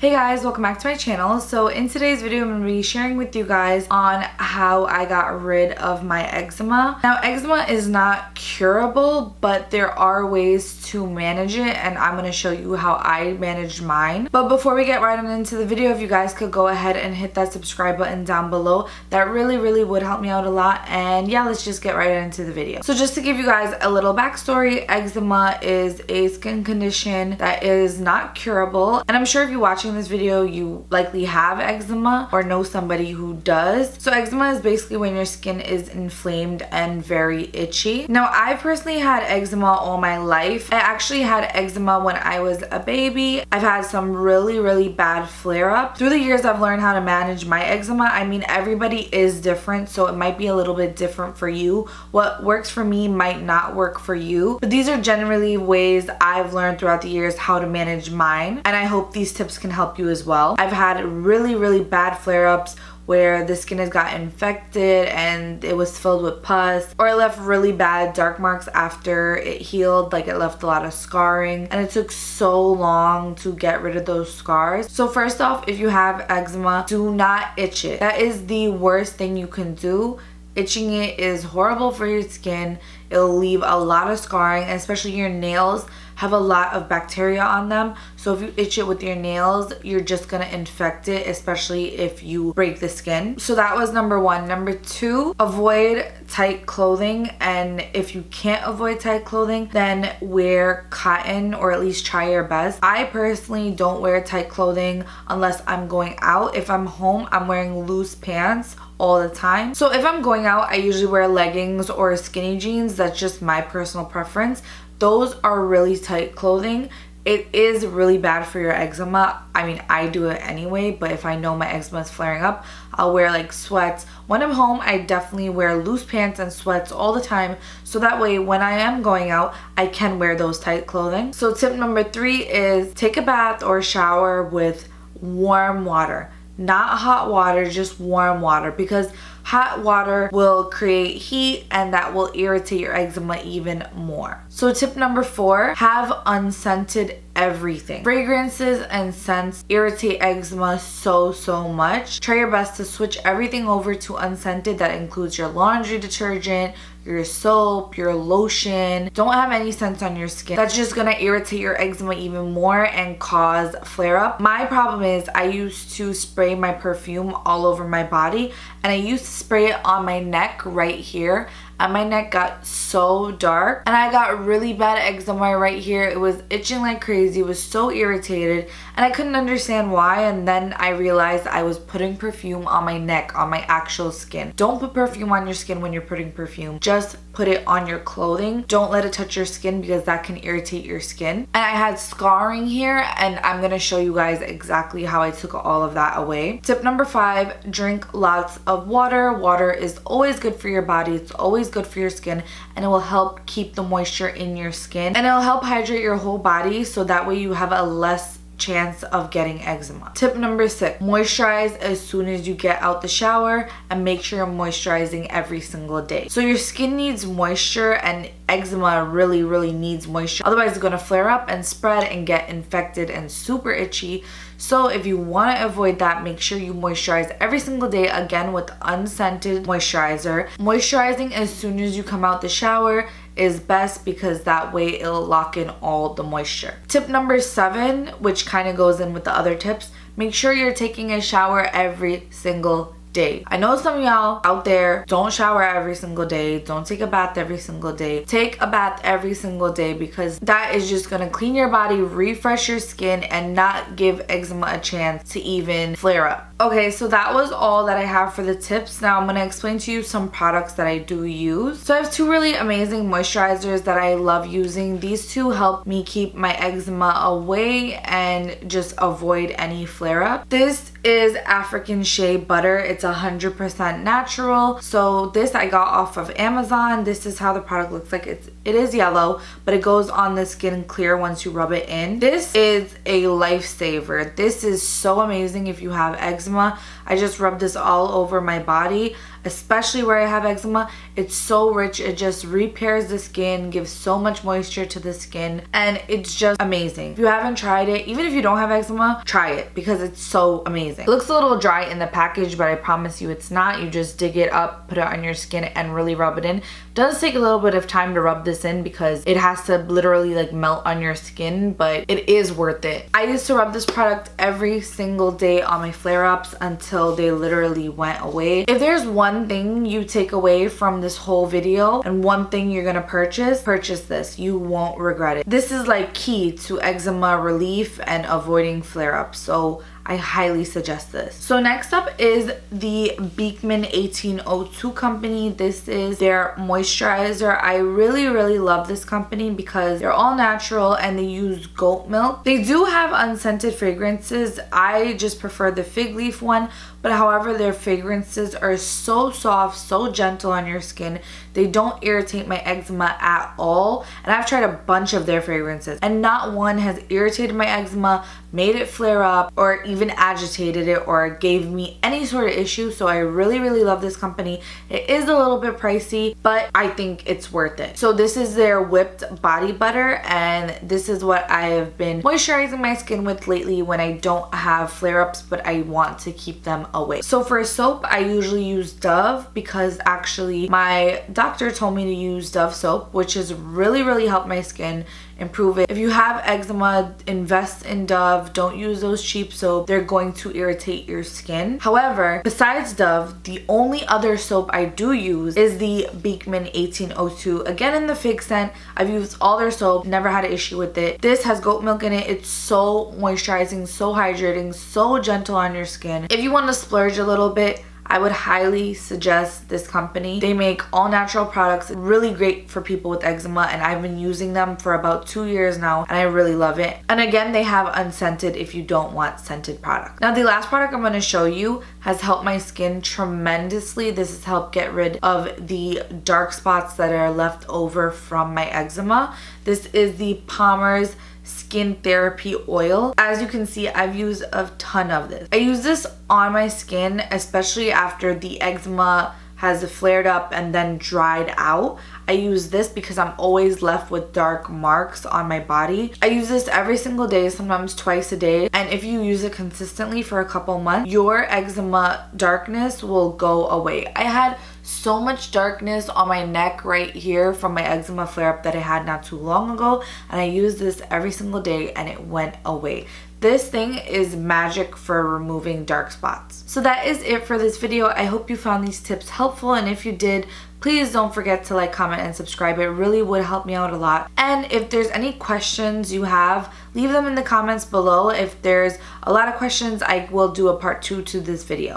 Hey guys, welcome back to my channel. So in today's video, I'm going to be sharing with you guys on how I got rid of my eczema. Now, eczema is not curable, but there are ways to manage it, and I'm going to show you how I managed mine. But before we get right on into the video, if you guys could go ahead and hit that subscribe button down below, that really would help me out a lot. And yeah, let's just get right into the video. So just to give you guys a little backstory, eczema is a skin condition that is not curable, and I'm sure if you're watching this video you likely have eczema or know somebody who does. So eczema is basically when your skin is inflamed and very itchy. Now, I personally had eczema all my life. I actually had eczema when I was a baby. I've had some really bad flare-up. Through the years, I've learned how to manage my eczema. I mean, everybody is different, so it might be a little bit different for you. What works for me might not work for you, but these are generally ways I've learned throughout the years how to manage mine, and I hope these tips can help you as well. I've had really bad flare-ups where the skin has got infected and it was filled with pus, or it left really bad dark marks after it healed, like it left a lot of scarring, and it took so long to get rid of those scars. So first off, if you have eczema, do not itch it. That is the worst thing you can do. Itching it is horrible for your skin. It'll leave a lot of scarring, and especially your nails have a lot of bacteria on them. So if you itch it with your nails, you're just gonna infect it, especially if you break the skin. So that was number one. Number two, avoid tight clothing. And if you can't avoid tight clothing, then wear cotton, or at least try your best. I personally don't wear tight clothing unless I'm going out. If I'm home, I'm wearing loose pants all the time. So if I'm going out, I usually wear leggings or skinny jeans. That's just my personal preference. Those are really tight clothing. It is really bad for your eczema. I mean, I do it anyway, but if I know my eczema is flaring up, I'll wear like sweats. When I'm home, I definitely wear loose pants and sweats all the time, so that way when I am going out, I can wear those tight clothing. So tip number three is take a bath or shower with warm water. Not hot water, just warm water, because hot water will create heat and that will irritate your eczema even more. So tip number four, have unscented everything. Fragrances and scents irritate eczema so much. Try your best to switch everything over to unscented. That includes your laundry detergent, your soap, your lotion. Don't have any scents on your skin. That's just gonna irritate your eczema even more and cause flare-up. My problem is I used to spray my perfume all over my body, and I used to spray it on my neck right here, and my neck got so dark and I got really bad eczema right here. It was itching like crazy. It was so irritated and I couldn't understand why, and then I realized I was putting perfume on my neck, on my actual skin. Don't put perfume on your skin when you're putting perfume. Just put it on your clothing. Don't let it touch your skin because that can irritate your skin. And I had scarring here, and I'm gonna show you guys exactly how I took all of that away. Tip number five, drink lots of water. Water is always good for your body. It's always good for your skin, and it will help keep the moisture in your skin, and it'll help hydrate your whole body, so that way you have a less chance of getting eczema. Tip number six, moisturize as soon as you get out the shower, and make sure you're moisturizing every single day. So your skin needs moisture, and eczema really needs moisture. Otherwise it's gonna flare up and spread and get infected and super itchy. So if you want to avoid that, make sure you moisturize every single day, again with unscented moisturizer. Moisturizing as soon as you come out the shower is best because that way it'll lock in all the moisture. Tip number seven, which kind of goes in with the other tips, make sure you're taking a shower every single day. I know some of y'all out there don't shower every single day, don't take a bath every single day. Take a bath every single day, because that is just gonna clean your body, refresh your skin, and not give eczema a chance to even flare up. Okay, so that was all that I have for the tips. Now I'm going to explain to you some products that I do use. So I have two really amazing moisturizers that I love using. These two help me keep my eczema away and just avoid any flare up. This is African Shea butter. It's 100% natural. So this I got off of Amazon. This is how the product looks like. It is yellow, but it goes on the skin clear once you rub it in. This is a lifesaver. This is so amazing if you have eczema. I just rubbed this all over my body. especially where I have eczema. It's so rich. It just repairs the skin, gives so much moisture to the skin, and it's just amazing. If you haven't tried it, even if you don't have eczema, try it because it's so amazing. It looks a little dry in the package, but I promise you it's not. You just dig it up, put it on your skin, and really rub it in. It does take a little bit of time to rub this in because it has to literally like melt on your skin, but it is worth it. I used to rub this product every single day on my flare-ups until they literally went away. If there's one thing you take away from this whole video and one thing you're gonna purchase this. You won't regret it. This is like key to eczema relief and avoiding flare-ups, so I highly suggest this. So next up is the Beekman 1802 company. This is their moisturizer. I really love this company because they're all natural and they use goat milk. They do have unscented fragrances. I just prefer the fig leaf one, but however, their fragrances are so soft, so gentle on your skin. They don't irritate my eczema at all, and I've tried a bunch of their fragrances and not one has irritated my eczema, made it flare up, or even agitated it or gave me any sort of issue. So I really love this company. It is a little bit pricey, but I think it's worth it. So this is their whipped body butter, and this is what I have been moisturizing my skin with lately when I don't have flare-ups but I want to keep them away. So for soap, I usually use Dove because actually my doctor told me to use Dove soap, which has really helped my skin, improve it. If you have eczema, invest in Dove. Don't use those cheap soap. They're going to irritate your skin. However, besides Dove, the only other soap I do use is the Beekman 1802. Again, in the fig scent. I've used all their soap, never had an issue with it. This has goat milk in it. It's so moisturizing, so hydrating, so gentle on your skin. If you want to splurge a little bit, I would highly suggest this company. They make all natural products, really great for people with eczema, and I've been using them for about 2 years now and I really love it. And again, they have unscented if you don't want scented products. Now the last product I'm going to show you has helped my skin tremendously. This has helped get rid of the dark spots that are left over from my eczema. This is the Palmer's Skin Therapy Oil. As you can see, I've used a ton of this. I use this on my skin, especially after the eczema has flared up and then dried out. I use this because I'm always left with dark marks on my body. I use this every single day, sometimes twice a day. And if you use it consistently for a couple months, your eczema darkness will go away. I had so much darkness on my neck right here from my eczema flare-up that I had not too long ago, and I used this every single day and it went away. This thing is magic for removing dark spots. So that is it for this video. I hope you found these tips helpful, and if you did, please don't forget to like, comment, and subscribe. It really would help me out a lot. And if there's any questions you have, leave them in the comments below. If there's a lot of questions, I will do a part 2 to this video.